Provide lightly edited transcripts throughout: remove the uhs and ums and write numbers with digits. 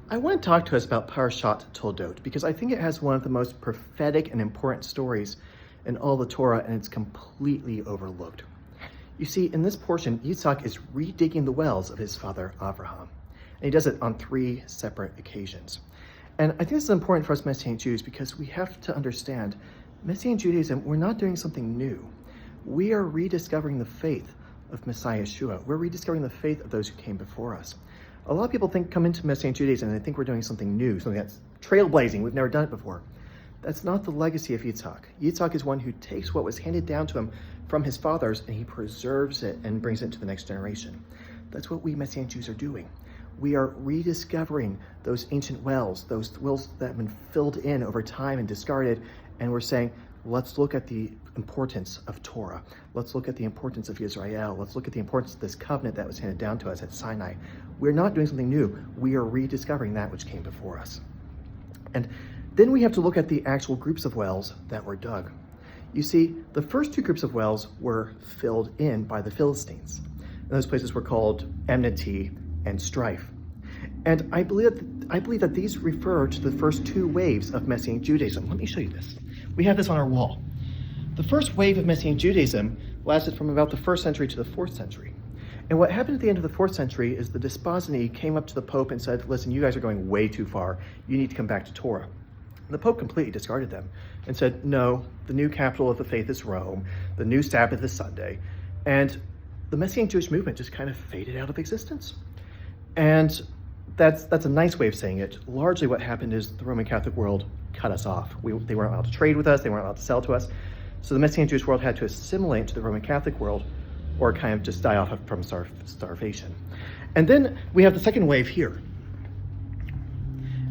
I want to talk to us about Parashat Toldot because I think it has one of the most prophetic and important stories in all the Torah, and it's completely overlooked. You see, in this portion, Yitzhak is redigging the wells of his father Abraham, and he does it on 3 separate occasions. And I think this is important for us Messianic Jews because we have to understand Messianic Judaism, we're not doing something new. We are rediscovering the faith of Messiah Yeshua. We're rediscovering the faith of those who came before us. A lot of people come into Messianic Judaism and they think we're doing something new, something that's trailblazing. We've never done it before. That's not the legacy of Yitzhak. Yitzhak is one who takes what was handed down to him from his fathers and he preserves it and brings it to the next generation. That's what we Messianic Jews are doing. We are rediscovering those ancient wells that have been filled in over time and discarded, and we're saying, let's look at the importance of Torah. Let's look at the importance of Israel. Let's look at the importance of this covenant that was handed down to us at Sinai. We're not doing something new. We are rediscovering that which came before us. And then we have to look at the actual groups of wells that were dug. You see, the first 2 groups of wells were filled in by the Philistines. And those places were called enmity and strife. And I believe that these refer to the first 2 waves of Messianic Judaism. Let me show you this. We have this on our wall. The first wave of Messianic Judaism lasted from about the 1st century to the 4th century. And what happened at the end of the 4th century is the Desposini came up to the Pope and said, listen, you guys are going way too far. You need to come back to Torah. And the Pope completely discarded them and said, no, the new capital of the faith is Rome. The new Sabbath is Sunday. And the Messianic Jewish movement just kind of faded out of existence. And that's a nice way of saying it. Largely what happened is the Roman Catholic world cut us off. They weren't allowed to trade with us. They weren't allowed to sell to us. So the Messianic Jewish world had to assimilate to the Roman Catholic world or kind of just die off from starvation. And then we have the second wave here.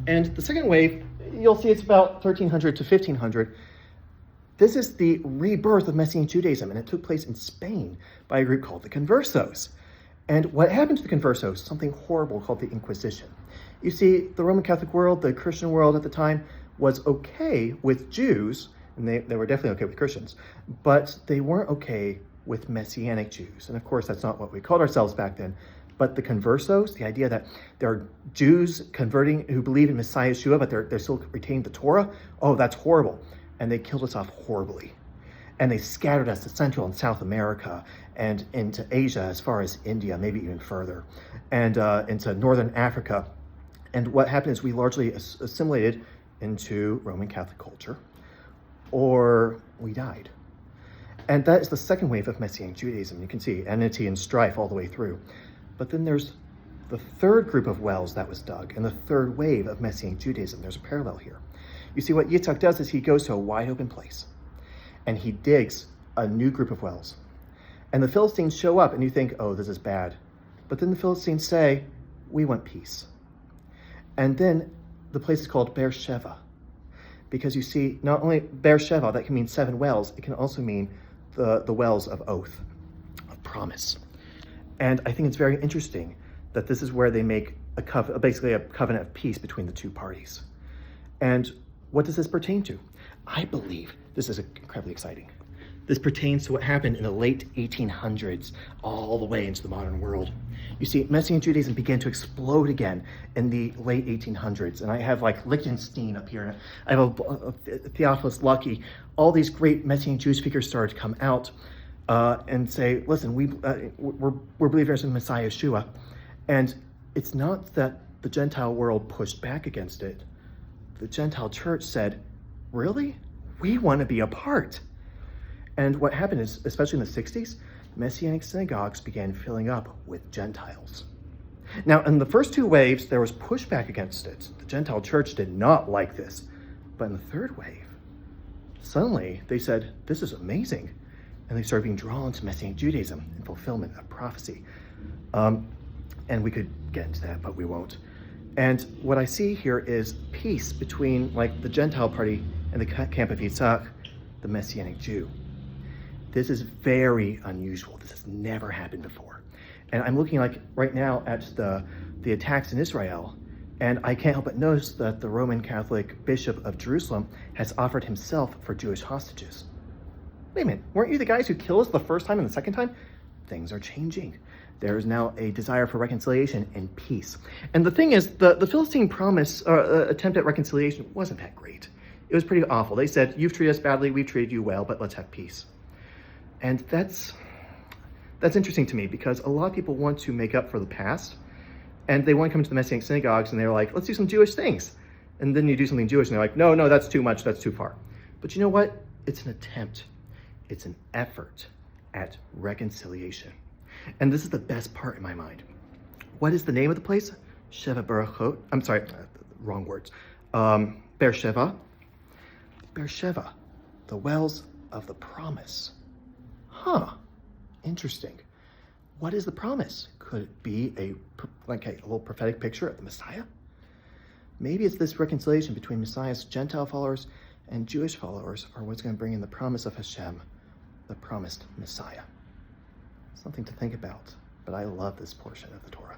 And the second wave, you'll see it's about 1300 to 1500. This is the rebirth of Messianic Judaism, and it took place in Spain by a group called the Conversos. And what happened to the Conversos? Something horrible called the Inquisition. You see, the Roman Catholic world, the Christian world at the time, was okay with Jews, and they were definitely okay with Christians, but they weren't okay with Messianic Jews. And of course, that's not what we called ourselves back then. But the Conversos, the idea that there are Jews converting who believe in Messiah Yeshua, but they're still retaining the Torah, oh, that's horrible. And they killed us off horribly. And they scattered us to Central and South America and into Asia as far as India, maybe even further, and into Northern Africa. And what happened is we largely assimilated into Roman Catholic culture, or we died. And that is the second wave of Messianic Judaism. You can see enmity and strife all the way through. But then there's the third group of wells that was dug, and the third wave of Messianic Judaism. There's a parallel here. You see, what Yitzhak does is he goes to a wide open place, and he digs a new group of wells. And the Philistines show up, and you think, oh, this is bad. But then the Philistines say, we want peace. And then the place is called Beersheba, because you see, not only Beersheba, that can mean 7 wells, it can also mean the wells of oath, of promise. And I think it's very interesting that this is where they make basically a covenant of peace between the 2 parties. And what does this pertain to? I believe this is incredibly exciting. This pertains to what happened in the late 1800s, all the way into the modern world. You see, Messianic Judaism began to explode again in the late 1800s. And I have like Lichtenstein up here. I have a Theophilus Lucky. All these great Messianic Jewish figures started to come out and say, listen, we're believers in Messiah Yeshua. And it's not that the Gentile world pushed back against it. The Gentile church said, really? We want to be a part. And what happened is, especially in the 60s, Messianic synagogues began filling up with Gentiles. Now, in the first 2 waves, there was pushback against it. The Gentile church did not like this. But in the third wave, suddenly they said, this is amazing. And they started being drawn to Messianic Judaism in fulfillment of prophecy. And we could get into that, but we won't. And what I see here is peace between like the Gentile party and the camp of Yitzhak, the Messianic Jew. This is very unusual. This has never happened before. And I'm looking like right now at the attacks in Israel, and I can't help but notice that the Roman Catholic Bishop of Jerusalem has offered himself for Jewish hostages. Wait a minute, weren't you the guys who killed us the first time and the second time? Things are changing. There's now a desire for reconciliation and peace. And the thing is, the Philistine attempt at reconciliation wasn't that great. It was pretty awful. They said, you've treated us badly, we've treated you well, but let's have peace. And that's interesting to me, because a lot of people want to make up for the past, and they want to come to the Messianic synagogues and they're like, let's do some Jewish things. And then you do something Jewish and they're like, no, that's too much, that's too far. But you know what? It's an attempt. It's an effort at reconciliation. And this is the best part in my mind. What is the name of the place? Sheva Barachot. I'm sorry, wrong words. Beersheba. Beersheba, the wells of the promise. Interesting. What is the promise? Could it be a little prophetic picture of the Messiah? Maybe it's this reconciliation between Messiah's Gentile followers and Jewish followers are what's going to bring in the promise of Hashem, the promised Messiah. Something to think about, but I love this portion of the Torah.